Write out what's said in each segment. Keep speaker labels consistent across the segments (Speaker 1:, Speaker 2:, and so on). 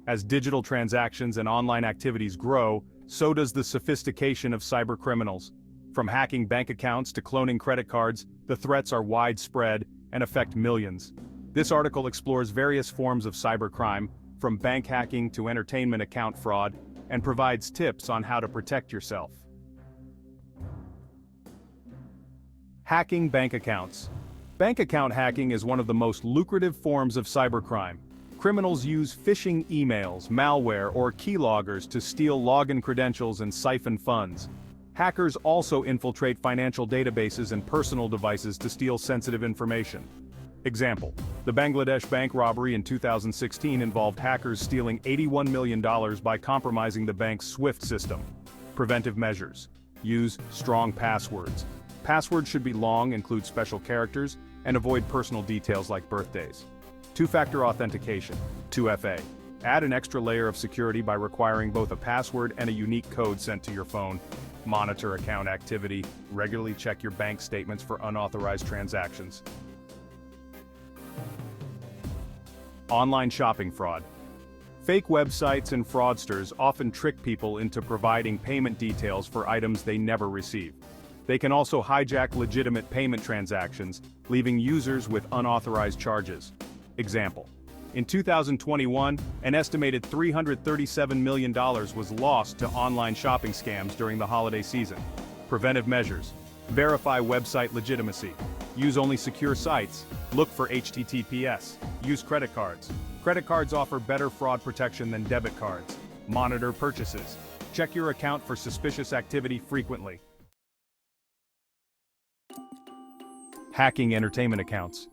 Speaker 1: As digital transactions and online activities grow, so does the sophistication of cybercriminals. From hacking bank accounts to cloning credit cards, the threats are widespread and affect millions. This article explores various forms of cybercrime, from bank hacking to entertainment account fraud, and provides tips on how to protect yourself. Hacking bank accounts. Bank account hacking is one of the most lucrative forms of cybercrime. Criminals use phishing emails, malware, or keyloggers to steal login credentials and siphon funds. Hackers also infiltrate financial databases and personal devices to steal sensitive information. Example: the Bangladesh bank robbery in 2016 involved hackers stealing $81 million by compromising the bank's SWIFT system. Preventive measures. Use strong passwords. Passwords should be long, include special characters, and avoid personal details like birthdays. Two-factor authentication, 2FA. Add an extra layer of security by requiring both a password and a unique code sent to your phone. Monitor account activity. Regularly check your bank statements for unauthorized transactions. Online shopping fraud. Fake websites and fraudsters often trick people into providing payment details for items they never receive. They can also hijack legitimate payment transactions, leaving users with unauthorized charges. Example: in 2021, an estimated $337 million was lost to online shopping scams during the holiday season. Preventive measures. Verify website legitimacy. Use only secure sites. Look for HTTPS. Use credit cards. Credit cards offer better fraud protection than debit cards. Monitor purchases. Check your account for suspicious activity frequently. Hacking entertainment accounts.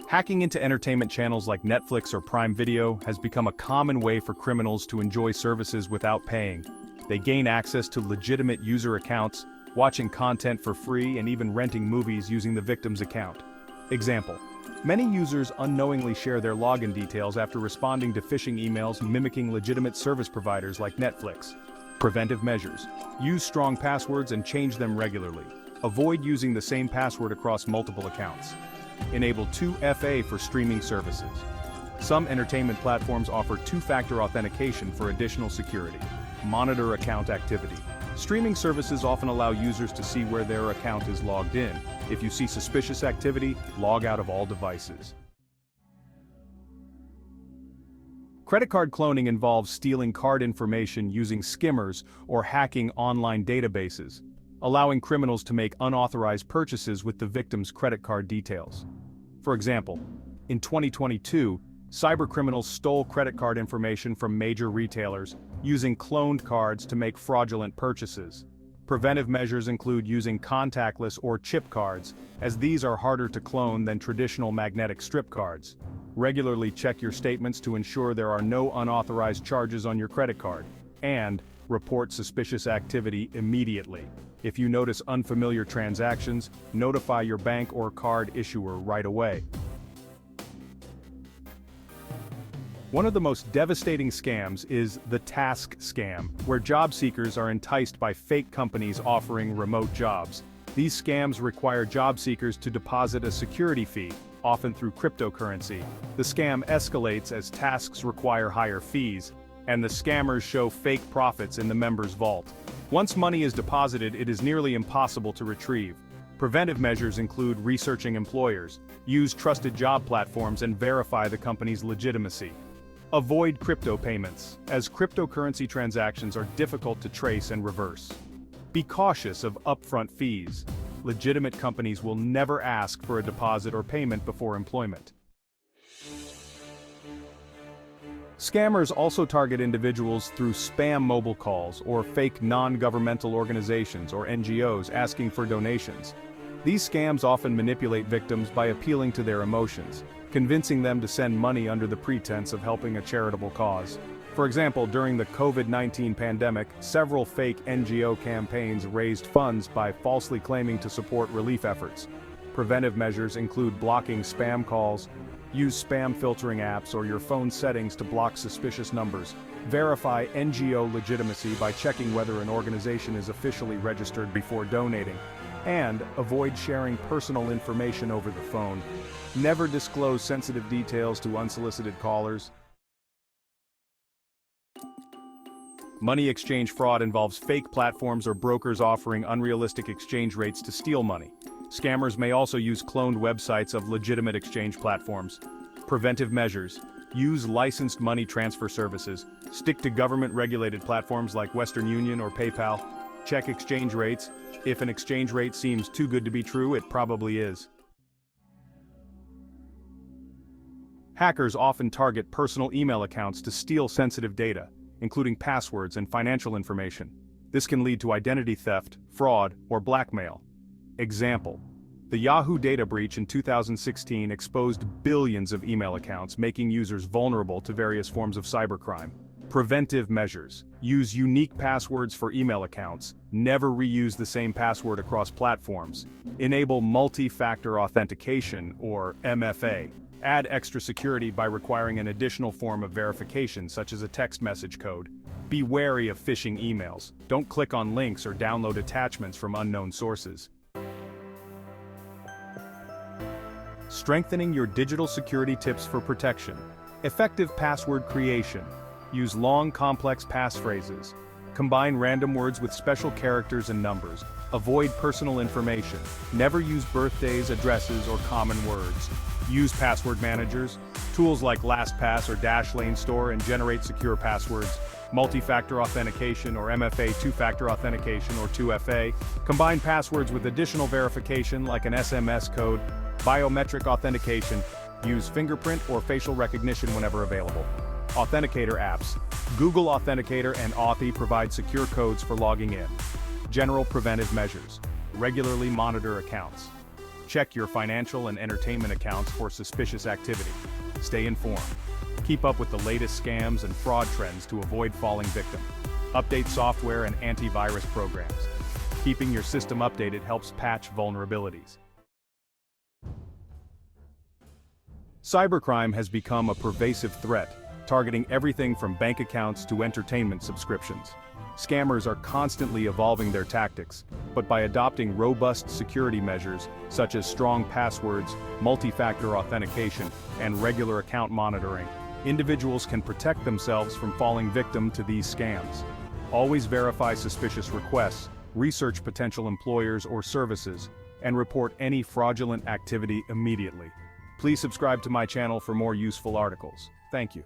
Speaker 1: Hacking into entertainment channels like Netflix or Prime Video has become a common way for criminals to enjoy services without paying. They gain access to legitimate user accounts, watching content for free, and even renting movies using the victim's account. Example: many users unknowingly share their login details after responding to phishing emails mimicking legitimate service providers like Netflix. Preventive measures. Use strong passwords and change them regularly. Avoid using the same password across multiple accounts. Enable 2FA for streaming services. Some entertainment platforms offer two-factor authentication for additional security. Monitor account activity. Streaming services often allow users to see where their account is logged in. If you see suspicious activity, log out of all devices. Credit card cloning involves stealing card information using skimmers or hacking online databases, allowing criminals to make unauthorized purchases with the victim's credit card details. For example, in 2022, cybercriminals stole credit card information from major retailers, using cloned cards to make fraudulent purchases. Preventive measures include using contactless or chip cards, as these are harder to clone than traditional magnetic strip cards. Regularly check your statements to ensure there are no unauthorized charges on your credit card, and report suspicious activity immediately. If you notice unfamiliar transactions, notify your bank or card issuer right away. One of the most devastating scams is the task scam, where job seekers are enticed by fake companies offering remote jobs. These scams require job seekers to deposit a security fee, often through cryptocurrency. The scam escalates as tasks require higher fees, and the scammers show fake profits in the member's vault. Once money is deposited, it is nearly impossible to retrieve. Preventive measures include researching employers, use trusted job platforms, and verify the company's legitimacy. Avoid crypto payments, as cryptocurrency transactions are difficult to trace and reverse. Be cautious of upfront fees. Legitimate companies will never ask for a deposit or payment before employment. Scammers also target individuals through spam mobile calls or fake non-governmental organizations or NGOs asking for donations. These scams often manipulate victims by appealing to their emotions, convincing them to send money under the pretense of helping a charitable cause. For example, during the COVID-19 pandemic, several fake NGO campaigns raised funds by falsely claiming to support relief efforts. Preventive measures include blocking spam calls, use spam filtering apps or your phone settings to block suspicious numbers. Verify NGO legitimacy by checking whether an organization is officially registered before donating. And avoid sharing personal information over the phone. Never disclose sensitive details to unsolicited callers. Money exchange fraud involves fake platforms or brokers offering unrealistic exchange rates to steal money. Scammers may also use cloned websites of legitimate exchange platforms. Preventive measures. Use licensed money transfer services. Stick to government-regulated platforms like Western Union or PayPal. Check exchange rates. If an exchange rate seems too good to be true, it probably is. Hackers often target personal email accounts to steal sensitive data, including passwords and financial information. This can lead to identity theft, fraud, or blackmail. Example: the Yahoo data breach in 2016 exposed billions of email accounts, making users vulnerable to various forms of cybercrime. Preventive measures. Use unique passwords for email accounts. Never reuse the same password across platforms. Enable multi-factor authentication, or MFA. Add extra security by requiring an additional form of verification, such as a text message code. Be wary of phishing emails. Don't click on links or download attachments from unknown sources. Strengthening your digital security tips for protection. Effective password creation. Use long, complex passphrases. Combine random words with special characters and numbers. Avoid personal information. Never use birthdays, addresses, or common words. Use password managers. Tools like LastPass or Dashlane store and generate secure passwords. Multi-factor authentication or MFA, two-factor authentication or 2FA. Combine passwords with additional verification like an SMS code. Biometric authentication. Use fingerprint or facial recognition whenever available. Authenticator apps. Google Authenticator and Authy provide secure codes for logging in. General preventive measures. Regularly monitor accounts. Check your financial and entertainment accounts for suspicious activity. Stay informed. Keep up with the latest scams and fraud trends to avoid falling victim. Update software and antivirus programs. Keeping your system updated helps patch vulnerabilities. Cybercrime has become a pervasive threat, targeting everything from bank accounts to entertainment subscriptions. Scammers are constantly evolving their tactics, but by adopting robust security measures, such as strong passwords, multi-factor authentication, and regular account monitoring, individuals can protect themselves from falling victim to these scams. Always verify suspicious requests, research potential employers or services, and report any fraudulent activity immediately. Please subscribe to my channel for more useful articles. Thank you.